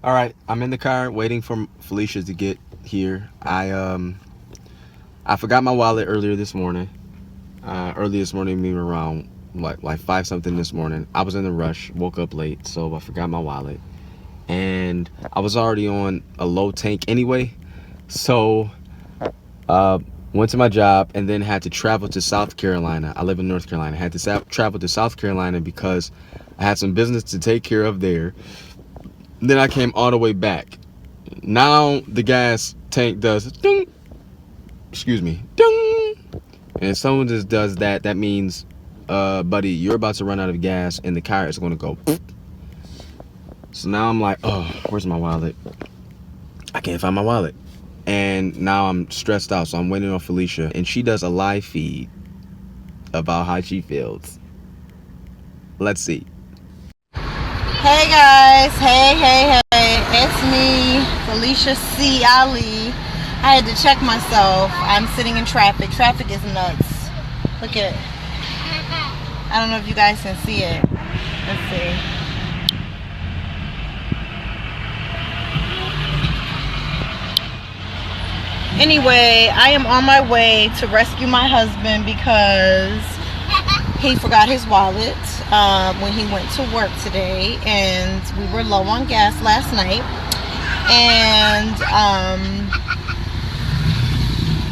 All right, I'm in the car waiting for Felicia to get here. I forgot my wallet earlier this morning. Early this morning, maybe around like 5 something this morning. I was in a rush, woke up late, so I forgot my wallet, and I was already on a low tank anyway. So went to my job and then had to travel to South Carolina. I live in North Carolina. Had to travel to South Carolina because I had some business to take care of there. Then I came all the way back. Now the gas tank does ding, excuse me, ding. And if someone just does that, that means, buddy, you're about to run out of gas and the car is going to go. So now I'm like, oh, where's my wallet? I can't find my wallet. And now I'm stressed out, so I'm waiting on Felicia. And she does a live feed about how she feels. Let's see. Hey guys, hey, it's me, Felicia C. Ali. I had to check myself. I'm sitting in traffic. Traffic is nuts. Look at it. I don't know if you guys can see it. Let's see. Anyway, I am on my way to rescue my husband because he forgot his wallet when he went to work today, and we were low on gas last night. And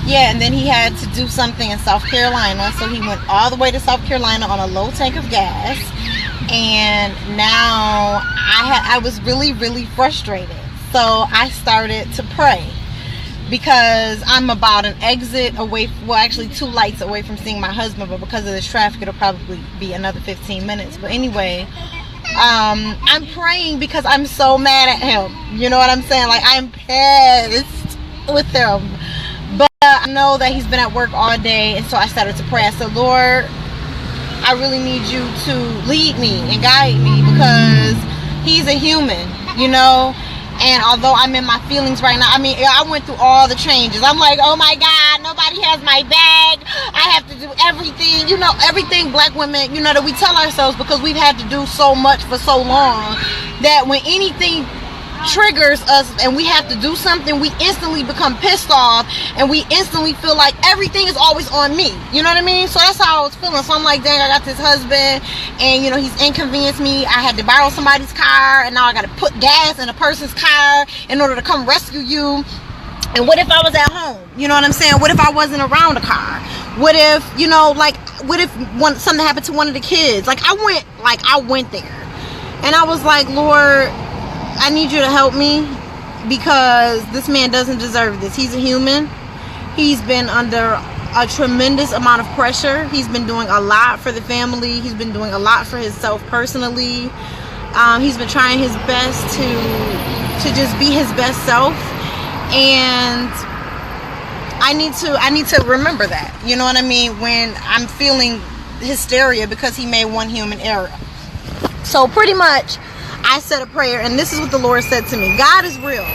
and then he had to do something in South Carolina, so he went all the way to South Carolina on a low tank of gas. And now I was really frustrated, so I started to pray, because I'm about an exit away, well actually 2 lights away from seeing my husband, but because of this traffic it'll probably be another 15 minutes. But anyway, I'm praying because I'm so mad at him. You know what I'm saying? Like, I'm pissed with him. But I know that he's been at work all day, and so I started to pray. I said, Lord, I really need you to lead me and guide me, because he's a human, you know? And although I'm in my feelings right now, I mean, I went through all the changes. I'm like, oh my God, nobody has my bag. I have to do everything, you know, everything black women, you know, that we tell ourselves, because we've had to do so much for so long, that when anything triggers us and we have to do something, we instantly become pissed off, and we instantly feel like everything is always on me. You know what I mean? So that's how I was feeling. So I'm like, dang, I got this husband, and you know, he's inconvenienced me. I had to borrow somebody's car, and now I got to put gas in a person's car in order to come rescue you. And what if I was at home? You know what I'm saying? What if I wasn't around a car? What if, you know, like, what if something happened to one of the kids? Like, I went there, and I was like, Lord, I need you to help me, because this man doesn't deserve this. He's a human. He's been under a tremendous amount of pressure. He's been doing a lot for the family. He's been doing a lot for himself personally. He's been trying his best to just be his best self, and I need to remember that. You know what I mean? When I'm feeling hysteria because he made one human error. So pretty much, I said a prayer, and this is what the Lord said to me. God is real.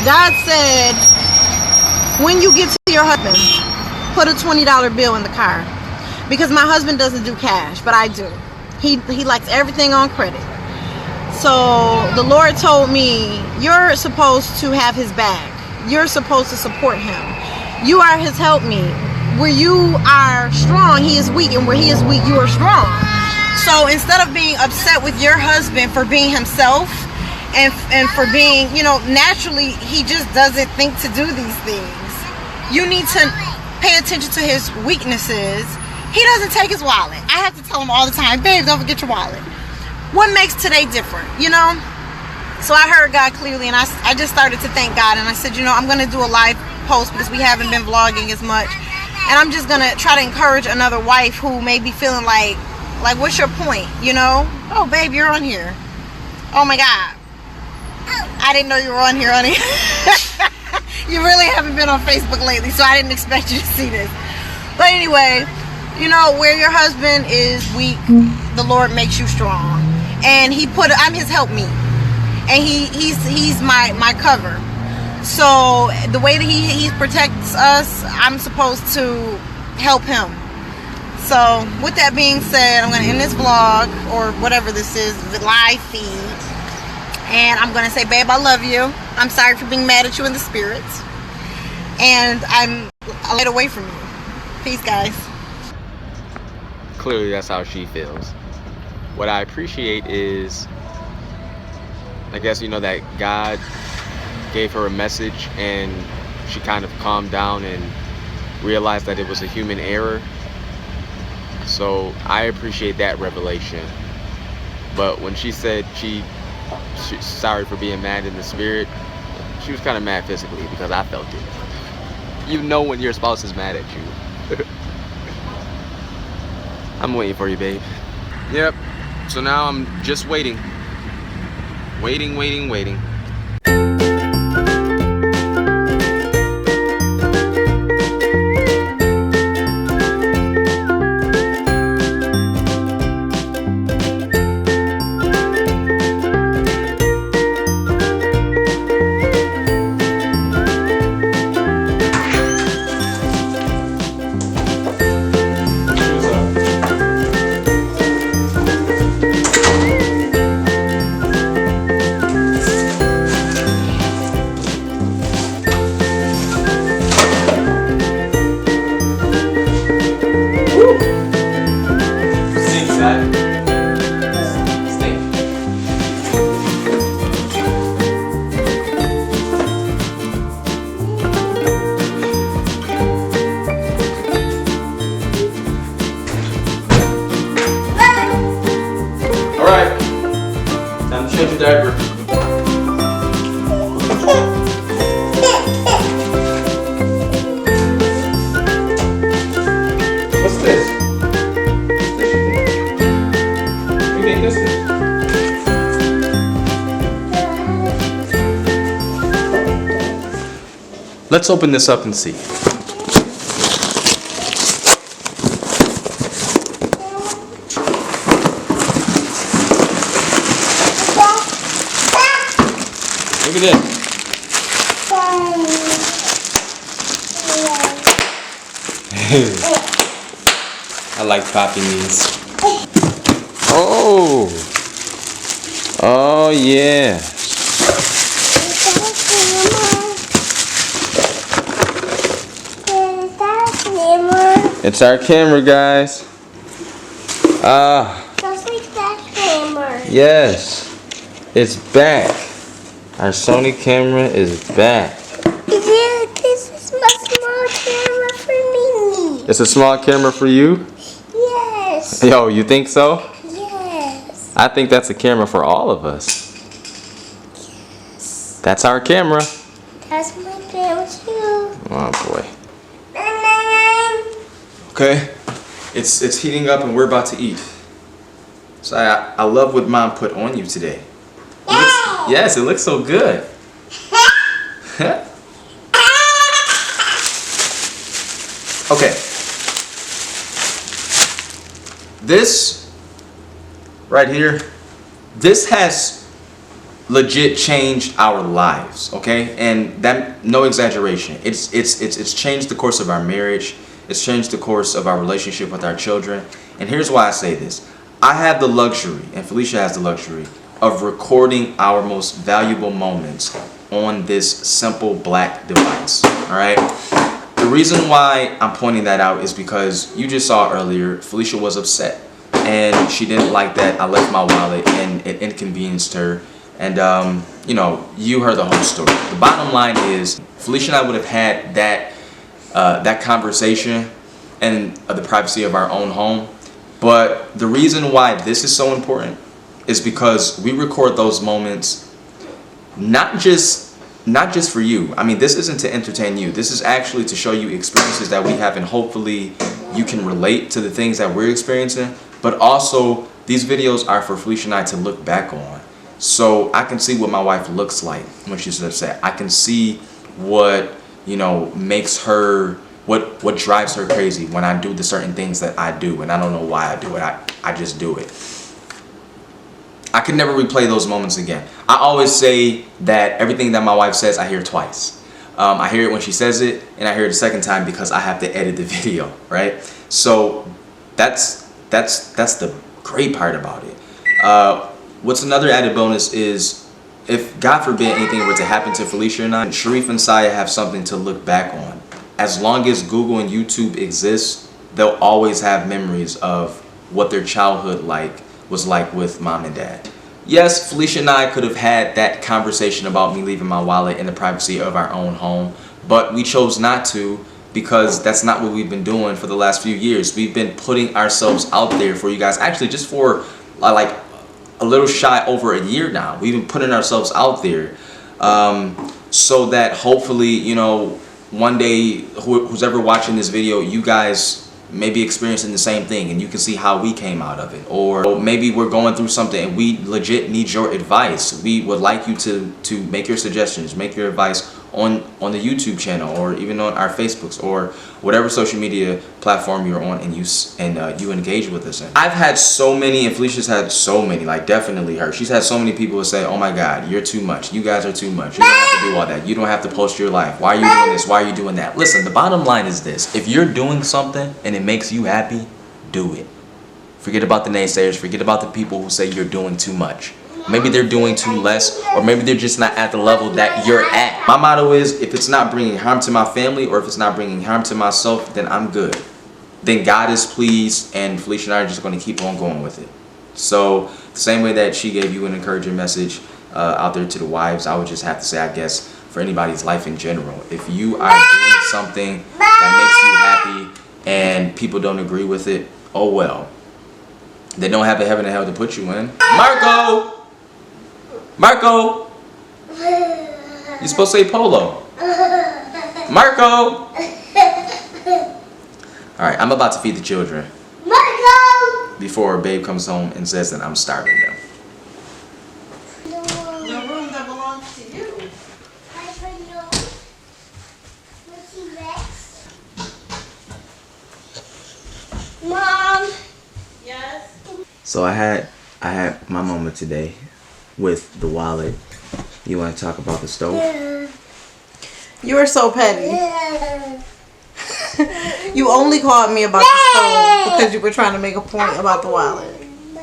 God said, when you get to your husband, put a $20 bill in the car, because my husband doesn't do cash, but I do. He likes everything on credit. So the Lord told me, you're supposed to have his back. You're supposed to support him. You are his helpmeet. Where you are strong, he is weak, and where he is weak, you are strong. So instead of being upset with your husband for being himself, and for being, you know, naturally he just doesn't think to do these things, you need to pay attention to his weaknesses. He doesn't take his wallet. I have to tell him all the time, babe, don't forget your wallet. What makes today different, you know? So I heard God clearly, and I just started to thank God, and I said, you know, I'm going to do a live post, because we haven't been vlogging as much, and I'm just going to try to encourage another wife who may be feeling like, what's your point, you know? Oh, babe, you're on here. Oh my God. I didn't know you were on here, honey. You really haven't been on Facebook lately, so I didn't expect you to see this. But anyway, you know, where your husband is weak, the Lord makes you strong. And I'm his helpmeet. And he's my cover. So the way that he protects us, I'm supposed to help him. So with that being said, I'm going to end this vlog, or whatever this is, the live feed. And I'm gonna say, babe, I love you. I'm sorry for being mad at you in the spirit. And I'm a light away from you. Peace, guys. Clearly, that's how she feels. What I appreciate is, I guess, that God gave her a message and she kind of calmed down and realized that it was a human error. So I appreciate that revelation. But when she said she's sorry for being mad in the spirit, she was kind of mad physically because I felt it. You know when your spouse is mad at you. I'm waiting for you, babe. Yep. So now I'm just waiting. Waiting. Alright, time to change your diaper. What's this? What do you think this is? Let's open this up and see. Look at this. I like popping these. Oh. Oh yeah. It's our camera, guys. Just like that camera. Yes. It's back. Our Sony camera is back. Yeah, this is my small camera for me. It's a small camera for you? Yes. Yo, you think so? Yes. I think that's a camera for all of us. That's our camera. That's my camera too. Oh boy. Okay, it's heating up and we're about to eat. So I love what Mom put on you today. Yes, it looks so good. Okay. This right here, this has legit changed our lives, okay? And that, no exaggeration. It's changed the course of our marriage. It's changed the course of our relationship with our children. And here's why I say this. I have the luxury, and Felicia has the luxury, of recording our most valuable moments on this simple black device, all right? The reason why I'm pointing that out is because you just saw earlier, Felicia was upset. And she didn't like that I left my wallet and it inconvenienced her. And, you heard the whole story. The bottom line is, Felicia and I would have had that conversation in the privacy of our own home. But the reason why this is so important is because we record those moments not just for you. I mean, this isn't to entertain you. This is actually to show you experiences that we have, and hopefully you can relate to the things that we're experiencing. But also, these videos are for Felicia and I to look back on. So I can see what my wife looks like when she's upset. I can see what, makes her, what drives her crazy when I do the certain things that I do. And I don't know why I do it. I just do it. I could never replay those moments again. I always say that everything that my wife says, I hear twice. I hear it when she says it, and I hear it a second time because I have to edit the video, right? So that's the great part about it. What's another added bonus is, if God forbid anything were to happen to Felicia and I, Sharif and Saya have something to look back on. As long as Google and YouTube exists, they'll always have memories of what their childhood was like with mom and dad. Yes, Felicia and I could have had that conversation about me leaving my wallet in the privacy of our own home, but we chose not to because that's not what we've been doing for the last few years. We've been putting ourselves out there for you guys, actually just for like a little shy over a year now. We've been putting ourselves out there so that hopefully, you know, one day who's ever watching this video, you guys may be experiencing the same thing and you can see how we came out of it. Or maybe we're going through something and we legit need your advice. We would like you to make your suggestions, make your advice on the YouTube channel or even on our Facebooks or whatever social media platform you're on, and you engage with us in. I've had so many, and Felicia's had so many, like definitely her. She's had so many people say, oh my God, you're too much. You guys are too much. You don't have to do all that. You don't have to post your life. Why are you doing this? Why are you doing that? Listen, the bottom line is this. If you're doing something and it makes you happy, do it. Forget about the naysayers. Forget about the people who say you're doing too much. Maybe they're doing too less, or maybe they're just not at the level that you're at. My motto is, if it's not bringing harm to my family or if it's not bringing harm to myself, then I'm good. Then God is pleased, and Felicia and I are just going to keep on going with it. So the same way that she gave you an encouraging message out there to the wives, I would just have to say, I guess, for anybody's life in general, if you are doing something that makes you happy and people don't agree with it, oh well. They don't have a heaven and hell to put you in. Marco! You're supposed to say Polo. Marco! Alright, I'm about to feed the children. Marco! Before Babe comes home and says that I'm starving them. The room that belongs to you. I don't know. What's he next? Mom! Yes. So I had my moment today with the wallet. You want to talk about the stove? You are so petty. You only called me about the stove because you were trying to make a point about the wallet.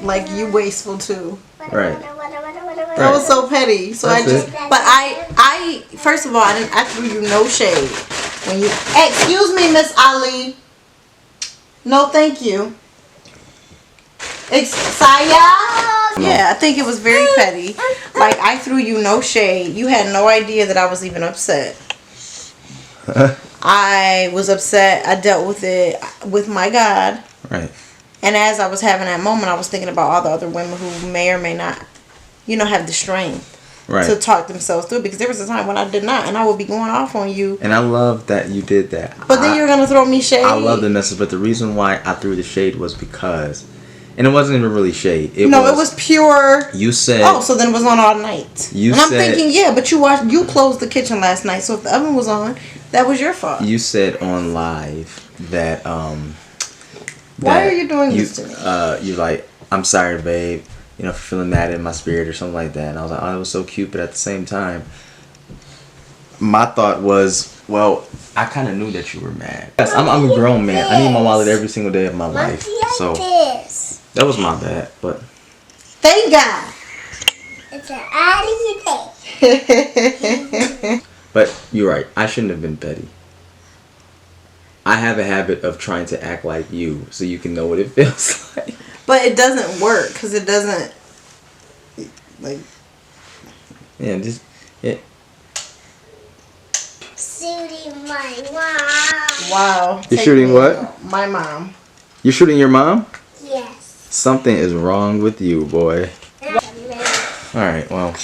Like, you wasteful too. Right. That was so petty. So That's I just, it. but I first of all, I threw you no shade when you. Excuse me, Miss Ali. No, thank you. Saya. Yeah, I think it was very petty. Like, I threw you no shade. You had no idea that I was even upset. I was upset. I dealt with it with my God. Right. And as I was having that moment, I was thinking about all the other women who may or may not, you know, have the strength to talk themselves through. Because there was a time when I did not, and I would be going off on you. And I love that you did that. But then you're gonna throw me shade. I love the message, but the reason why I threw the shade was because, and it wasn't even really shade. It was pure. You said. Oh, so then it was on all night. I'm thinking, yeah, but you closed the kitchen last night, so if the oven was on, that was your fault. You said on live that why are you doing this to me? You're like, I'm sorry, babe. You know, for feeling mad in my spirit or something like that. And I was like, oh, it was so cute, but at the same time, my thought was, well, I kind of knew that you were mad. Yes, I'm a grown man. I need my wallet every single day of my life. So that was my bad, but thank God. It's an out of your day. But you're right. I shouldn't have been petty. I have a habit of trying to act like you so you can know what it feels like. But it doesn't work because it doesn't, like. Yeah, just yeah. Shooting my mom. Wow. You're shooting what? My mom. You're shooting your mom? Yes. Something is wrong with you, boy. Alright, well,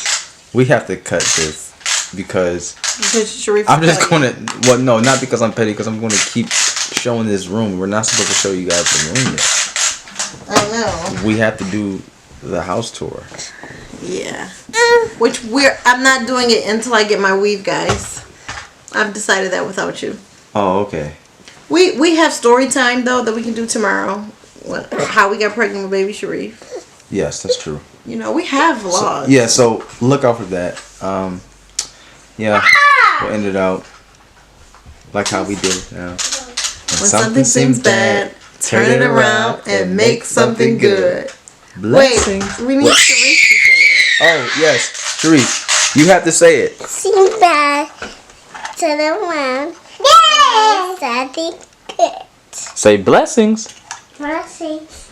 we have to cut this because I'm just going to, well, no, not because I'm petty, because I'm going to keep showing this room. We're not supposed to show you guys the room yet. I know. We have to do the house tour. Yeah. Which I'm not doing it until I get my weave, guys. I've decided that without you. Oh, okay. We have story time, though, that we can do tomorrow. How we got pregnant with baby Sharif. Yes, that's true. You know, we have vlogs. So look out for that. Yeah, we'll end it out like how we did now. When something seems bad, turn it around and make something good. Blessings. Wait, we need Sharif to say it. Oh, yes. Sharif. You have to say it. Sing back to the one. Yes! Daddy good. Say blessings. Blessings.